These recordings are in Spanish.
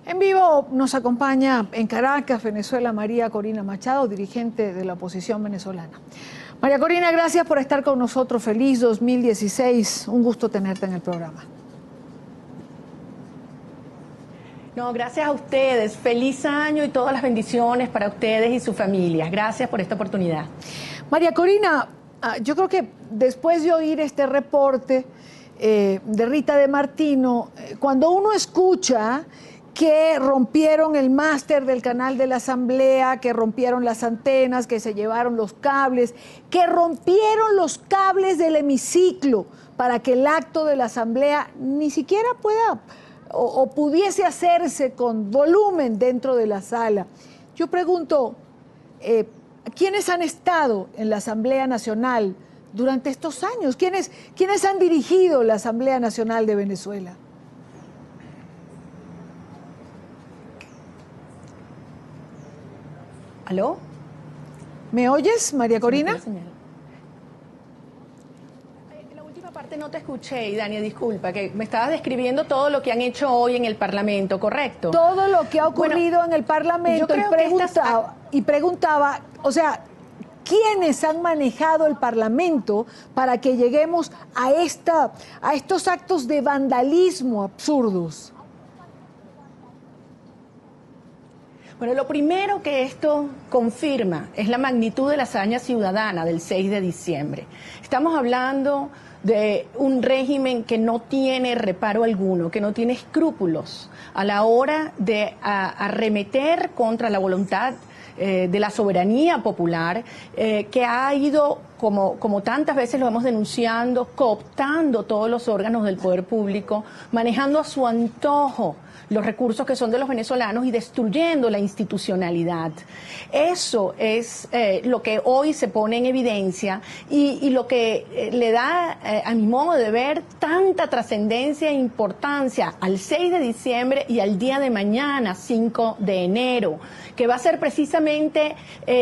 En vivo nos acompaña en Caracas, Venezuela, María Corina Machado, dirigente de la oposición venezolana. María Corina, gracias por estar con nosotros. Feliz 2016. Un gusto tenerte en el programa. No, gracias a ustedes. Feliz año y todas las bendiciones para ustedes y sus familias. Gracias por esta oportunidad. María Corina, yo creo que después de oír este reporte de Rita de Martino, cuando uno escucha que rompieron el máster del canal de la Asamblea, que rompieron las antenas, que se llevaron los cables, que rompieron los cables del hemiciclo para que el acto de la Asamblea ni siquiera pueda o pudiese hacerse con volumen dentro de la sala. Yo pregunto, ¿quiénes han estado en la Asamblea Nacional durante estos años? ¿Quiénes han dirigido la Asamblea Nacional de Venezuela? ¿Aló? ¿Me oyes, María Corina? La última parte no te escuché, Dania, disculpa, que me estabas describiendo todo lo que han hecho hoy en el Parlamento, ¿correcto? Todo lo que ha ocurrido en el Parlamento y preguntaba, o sea, ¿quiénes han manejado el Parlamento para que lleguemos a estos actos de vandalismo absurdos? Bueno, lo primero que esto confirma es la magnitud de la hazaña ciudadana del 6 de diciembre. Estamos hablando de un régimen que no tiene reparo alguno, que no tiene escrúpulos a la hora de arremeter contra la voluntad de la soberanía popular, que ha ido, como tantas veces lo hemos denunciando, cooptando todos los órganos del poder público, manejando a su antojo los recursos que son de los venezolanos y destruyendo la institucionalidad. Eso es lo que hoy se pone en evidencia y lo que le da, a mi modo de ver, tanta trascendencia e importancia al 6 de diciembre y al día de mañana, 5 de enero, que va a ser precisamente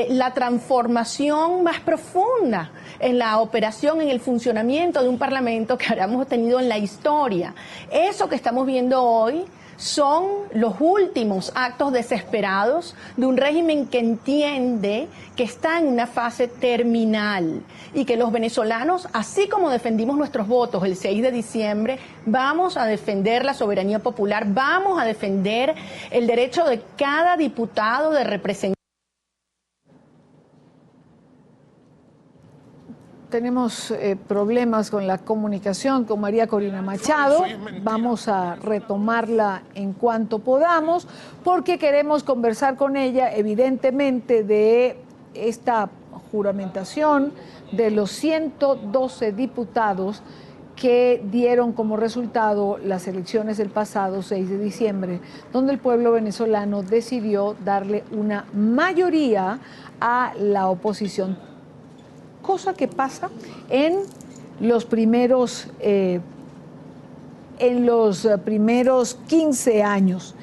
la transformación más profunda en la operación, en el funcionamiento de un parlamento que habíamos tenido en la historia. Eso que estamos viendo hoy son los últimos actos desesperados de un régimen que entiende que está en una fase terminal y que los venezolanos, así como defendimos nuestros votos el 6 de diciembre, vamos a defender la soberanía popular, vamos a defender el derecho de cada diputado de representar. Tenemos problemas con la comunicación con María Corina Machado. Vamos a retomarla en cuanto podamos, porque queremos conversar con ella, evidentemente, de esta juramentación de los 112 diputados que dieron como resultado las elecciones del pasado 6 de diciembre, donde el pueblo venezolano decidió darle una mayoría a la oposición. Cosa que pasa en los primeros 15 años.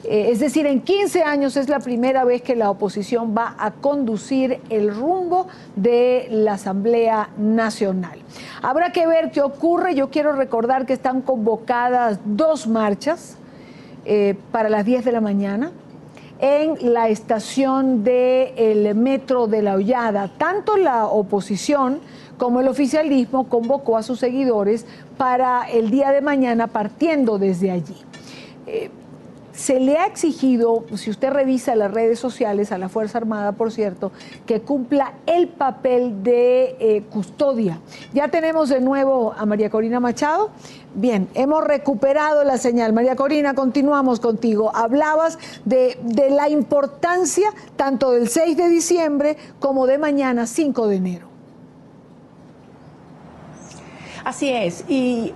Es decir, en 15 años es la primera vez que la oposición va a conducir el rumbo de la Asamblea Nacional. Habrá que ver qué ocurre. Yo quiero recordar que están convocadas 2 marchas para las 10 de la mañana. En la estación del metro de La Hollada. Tanto la oposición como el oficialismo convocó a sus seguidores para el día de mañana partiendo desde allí. Se le ha exigido, si usted revisa las redes sociales, a la Fuerza Armada, por cierto, que cumpla el papel de custodia. Ya tenemos de nuevo a María Corina Machado. Bien, hemos recuperado la señal. María Corina, continuamos contigo. Hablabas de la importancia tanto del 6 de diciembre como de mañana, 5 de enero. Así es, y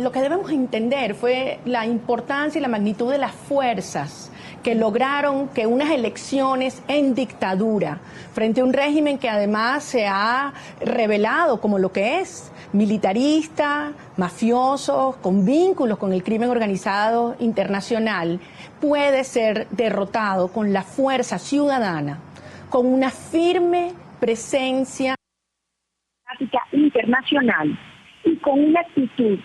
lo que debemos entender fue la importancia y la magnitud de las fuerzas que lograron que unas elecciones en dictadura, frente a un régimen que además se ha revelado como lo que es, militarista, mafioso, con vínculos con el crimen organizado internacional, puede ser derrotado con la fuerza ciudadana, con una firme presencia internacional y con una actitud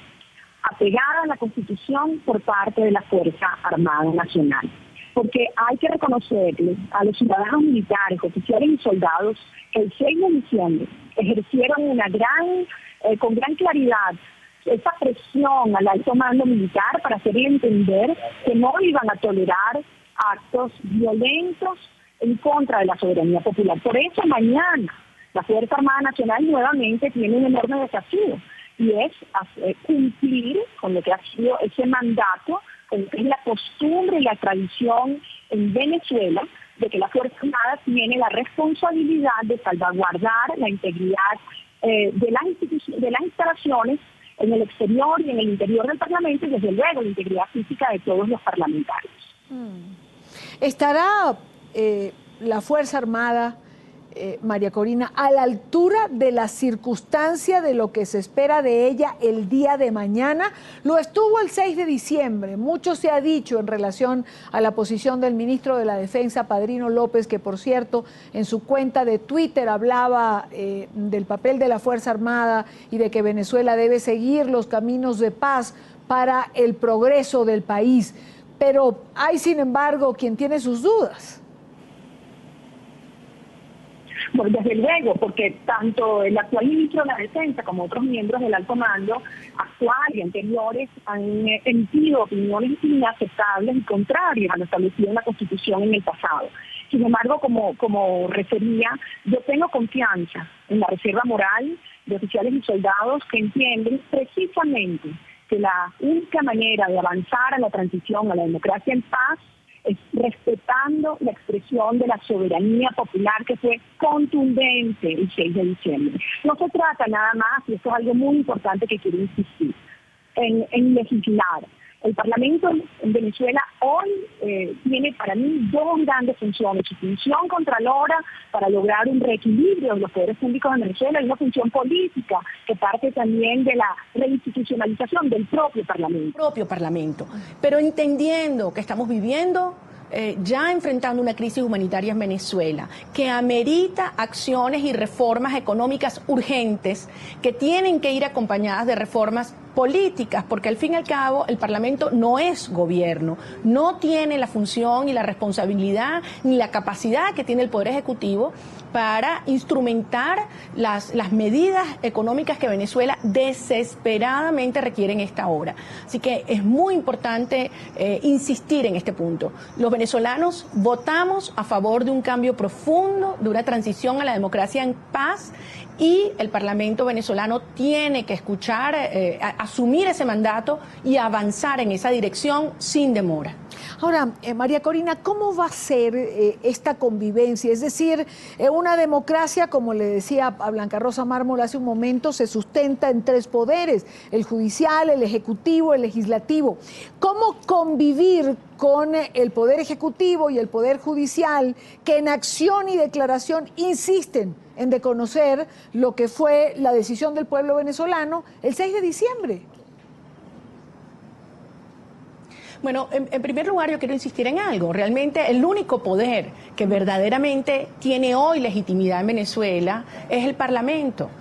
apegada a la Constitución por parte de la Fuerza Armada Nacional. Porque hay que reconocerle a los ciudadanos militares, oficiales y soldados que el 6 de diciembre ejercieron con gran claridad esa presión al alto mando militar para hacerle entender que no iban a tolerar actos violentos en contra de la soberanía popular. Por eso mañana la Fuerza Armada Nacional nuevamente tiene un enorme desafío y es cumplir con lo que ha sido ese mandato, con lo que es la costumbre y la tradición en Venezuela de que la Fuerza Armada tiene la responsabilidad de salvaguardar la integridad de las instalaciones en el exterior y en el interior del Parlamento y desde luego la integridad física de todos los parlamentarios. ¿Estará la Fuerza Armada, María Corina, a la altura de la circunstancia de lo que se espera de ella el día de mañana? Lo estuvo el 6 de diciembre. Mucho se ha dicho en relación a la posición del ministro de la Defensa, Padrino López, que por cierto en su cuenta de Twitter hablaba del papel de la Fuerza Armada y de que Venezuela debe seguir los caminos de paz para el progreso del país. Pero hay, sin embargo, quien tiene sus dudas. Bueno, desde luego, porque tanto el actual ministro de la Defensa como otros miembros del alto mando actual y anteriores han emitido opiniones inaceptables y contrarias a lo establecido en la Constitución en el pasado. Sin embargo, como refería, yo tengo confianza en la reserva moral de oficiales y soldados que entienden precisamente que la única manera de avanzar a la transición a la democracia en paz es respetando la expresión de la soberanía popular que fue contundente el 6 de diciembre. No se trata nada más, y esto es algo muy importante que quiero insistir, en legislar. El Parlamento en Venezuela hoy tiene para mí dos grandes funciones: su función contralora para lograr un reequilibrio de los poderes públicos en Venezuela y una función política que parte también de la reinstitucionalización del propio Parlamento. Pero entendiendo que estamos viviendo ya enfrentando una crisis humanitaria en Venezuela que amerita acciones y reformas económicas urgentes que tienen que ir acompañadas de reformas políticas, porque al fin y al cabo el Parlamento no es gobierno, no tiene la función y la responsabilidad ni la capacidad que tiene el Poder Ejecutivo para instrumentar las medidas económicas que Venezuela desesperadamente requiere en esta hora. Así que es muy importante insistir en este punto. Los venezolanos votamos a favor de un cambio profundo, de una transición a la democracia en paz, y el Parlamento venezolano tiene que escuchar, asumir ese mandato y avanzar en esa dirección sin demora. Ahora, María Corina, ¿cómo va a ser esta convivencia? Es decir, una democracia, como le decía a Blanca Rosa Mármol hace un momento, se sustenta en tres poderes: el judicial, el ejecutivo, el legislativo. ¿Cómo convivir con el poder ejecutivo y el poder judicial, que en acción y declaración insisten en reconocer lo que fue la decisión del pueblo venezolano el 6 de diciembre? Bueno, en primer lugar yo quiero insistir en algo. Realmente el único poder que verdaderamente tiene hoy legitimidad en Venezuela es el Parlamento.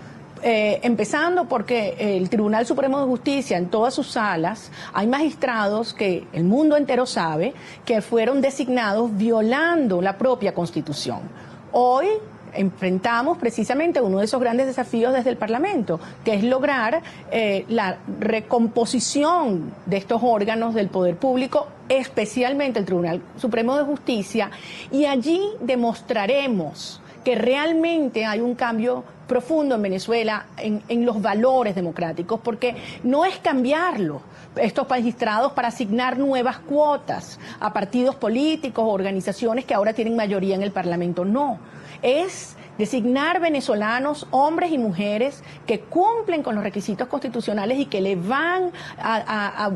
Empezando porque el Tribunal Supremo de Justicia, en todas sus salas, hay magistrados que el mundo entero sabe que fueron designados violando la propia Constitución. Hoy enfrentamos precisamente uno de esos grandes desafíos desde el Parlamento, que es lograr la recomposición de estos órganos del poder público, especialmente el Tribunal Supremo de Justicia, y allí demostraremos que realmente hay un cambio profundo en Venezuela en los valores democráticos, porque no es cambiarlo estos magistrados para asignar nuevas cuotas a partidos políticos o organizaciones que ahora tienen mayoría en el Parlamento, no. Es designar venezolanos, hombres y mujeres, que cumplen con los requisitos constitucionales y que le van a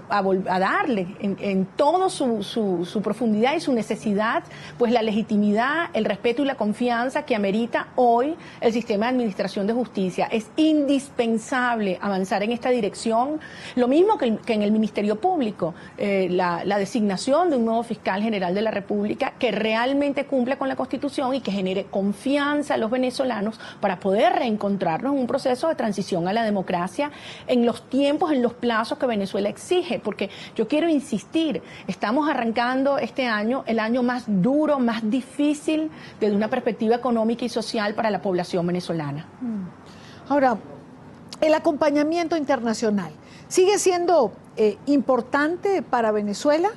darle en toda su profundidad y su necesidad, pues la legitimidad, el respeto y la confianza que amerita hoy el sistema de administración de justicia. Es indispensable avanzar en esta dirección, lo mismo que en el Ministerio Público, la designación de un nuevo fiscal general de la República que realmente cumpla con la Constitución y que genere confianza a los los venezolanos para poder reencontrarnos en un proceso de transición a la democracia en los tiempos, en los plazos que Venezuela exige, porque yo quiero insistir, estamos arrancando este año, el año más duro, más difícil desde una perspectiva económica y social para la población venezolana. Ahora, el acompañamiento internacional, ¿sigue siendo importante para Venezuela?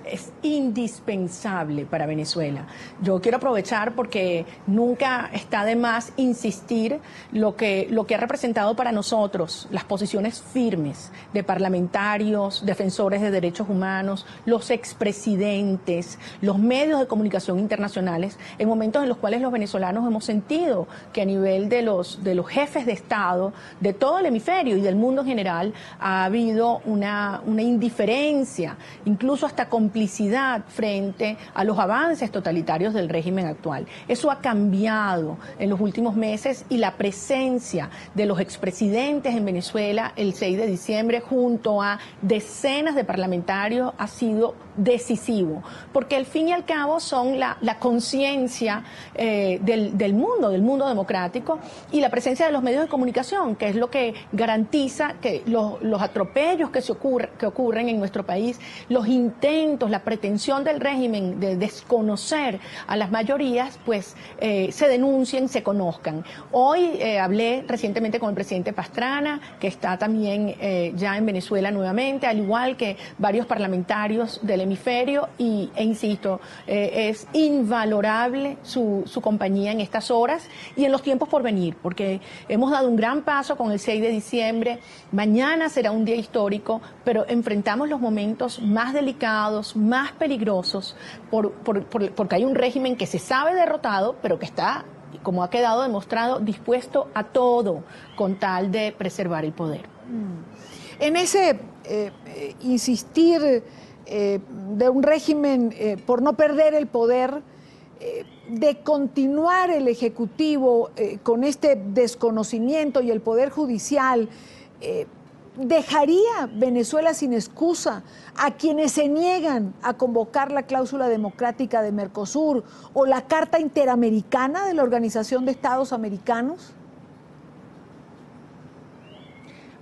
Es indispensable para Venezuela. Yo quiero aprovechar porque nunca está de más insistir lo que ha representado para nosotros las posiciones firmes de parlamentarios, defensores de derechos humanos, los expresidentes, los medios de comunicación internacionales, en momentos en los cuales los venezolanos hemos sentido que a nivel de los jefes de Estado, de todo el hemisferio y del mundo en general, ha habido una indiferencia, incluso hasta complicidad frente a los avances totalitarios del régimen actual. Eso ha cambiado en los últimos meses y la presencia de los expresidentes en Venezuela el 6 de diciembre junto a decenas de parlamentarios ha sido decisivo, porque al fin y al cabo son la conciencia del mundo democrático y la presencia de los medios de comunicación, que es lo que garantiza que los atropellos que ocurren en nuestro país, los intentos, la pretensión del régimen de desconocer a las mayorías, pues se denuncien, se conozcan. Hoy hablé recientemente con el presidente Pastrana, que está también ya en Venezuela nuevamente, al igual que varios parlamentarios del hemisferio, e insisto, es invalorable su compañía en estas horas y en los tiempos por venir, porque hemos dado un gran paso con el 6 de diciembre, mañana será un día histórico, pero enfrentamos los momentos más delicados, más peligrosos, porque hay un régimen que se sabe derrotado, pero que está, como ha quedado demostrado, dispuesto a todo con tal de preservar el poder. En ese insistir de un régimen por no perder el poder, de continuar el Ejecutivo con este desconocimiento y el Poder Judicial, ¿dejaría Venezuela sin excusa a quienes se niegan a convocar la cláusula democrática de Mercosur o la Carta Interamericana de la Organización de Estados Americanos?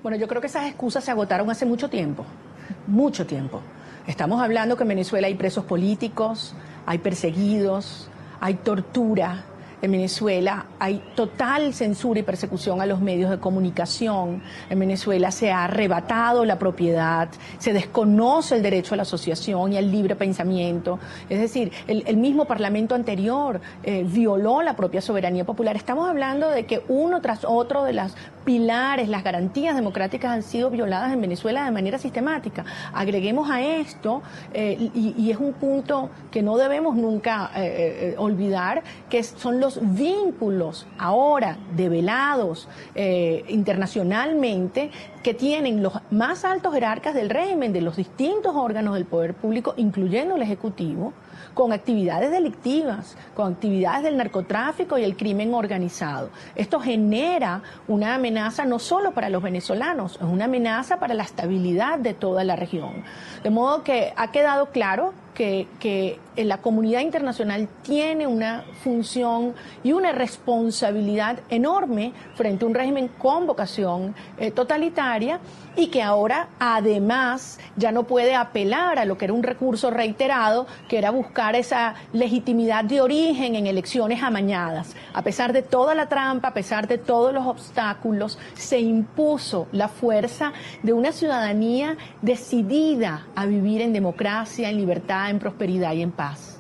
Bueno, yo creo que esas excusas se agotaron hace mucho tiempo, mucho tiempo. Estamos hablando que en Venezuela hay presos políticos, hay perseguidos, hay tortura. En Venezuela hay total censura y persecución a los medios de comunicación. En Venezuela se ha arrebatado la propiedad, se desconoce el derecho a la asociación y al libre pensamiento. Es decir, el mismo Parlamento anterior violó la propia soberanía popular. Estamos hablando de que uno tras otro de las pilares, las garantías democráticas han sido violadas en Venezuela de manera sistemática. Agreguemos a esto, y es un punto que no debemos nunca olvidar, que son los vínculos ahora develados internacionalmente que tienen los más altos jerarcas del régimen, de los distintos órganos del poder público, incluyendo el Ejecutivo, con actividades delictivas, con actividades del narcotráfico y el crimen organizado. Esto genera una amenaza no solo para los venezolanos, es una amenaza para la estabilidad de toda la región. De modo que ha quedado claro que la comunidad internacional tiene una función y una responsabilidad enorme frente a un régimen con vocación totalitaria y que ahora además ya no puede apelar a lo que era un recurso reiterado, que era buscar esa legitimidad de origen en elecciones amañadas. A pesar de toda la trampa, a pesar de todos los obstáculos, se impuso la fuerza de una ciudadanía decidida a vivir en democracia, en libertad, en prosperidad y en paz.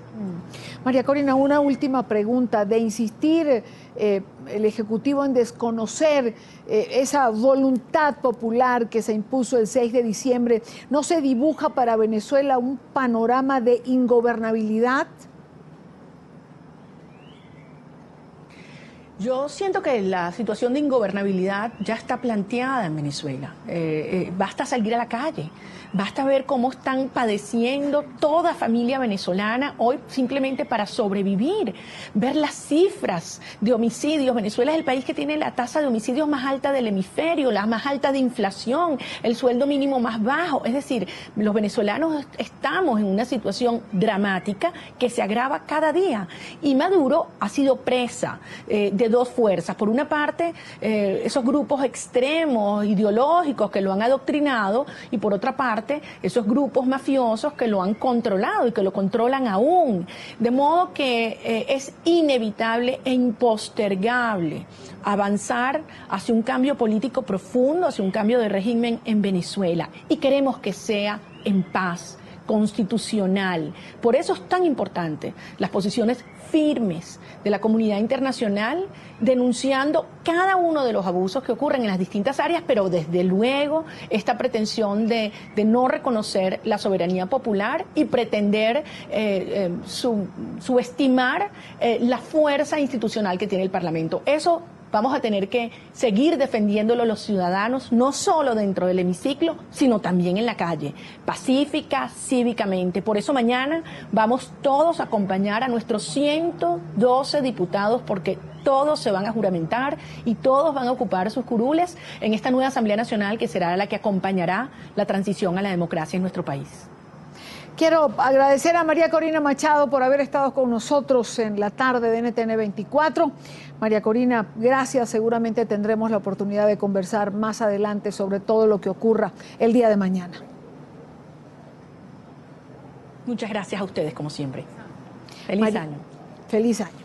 María Corina, una última pregunta. De insistir el Ejecutivo en desconocer esa voluntad popular que se impuso el 6 de diciembre, ¿no se dibuja para Venezuela un panorama de ingobernabilidad? Yo siento que la situación de ingobernabilidad ya está planteada en Venezuela. Basta salir a la calle, basta ver cómo están padeciendo toda familia venezolana hoy simplemente para sobrevivir, ver las cifras de homicidios. Venezuela es el país que tiene la tasa de homicidios más alta del hemisferio, la más alta de inflación, el sueldo mínimo más bajo. Es decir, los venezolanos estamos en una situación dramática que se agrava cada día. Y Maduro ha sido presa de dos fuerzas. Por una parte, esos grupos extremos, ideológicos que lo han adoctrinado, y por otra parte, esos grupos mafiosos que lo han controlado y que lo controlan aún. De modo que es inevitable e impostergable avanzar hacia un cambio político profundo, hacia un cambio de régimen en Venezuela. Y queremos que sea en paz, constitucional. Por eso es tan importante las posiciones firmes de la comunidad internacional denunciando cada uno de los abusos que ocurren en las distintas áreas, pero desde luego esta pretensión de no reconocer la soberanía popular y pretender subestimar la fuerza institucional que tiene el Parlamento. Eso vamos a tener que seguir defendiéndolo los ciudadanos, no solo dentro del hemiciclo, sino también en la calle, pacífica, cívicamente. Por eso mañana vamos todos a acompañar a nuestros 112 diputados, porque todos se van a juramentar y todos van a ocupar sus curules en esta nueva Asamblea Nacional que será la que acompañará la transición a la democracia en nuestro país. Quiero agradecer a María Corina Machado por haber estado con nosotros en la tarde de NTN 24. María Corina, gracias. Seguramente tendremos la oportunidad de conversar más adelante sobre todo lo que ocurra el día de mañana. Muchas gracias a ustedes, como siempre. Feliz año. Feliz año.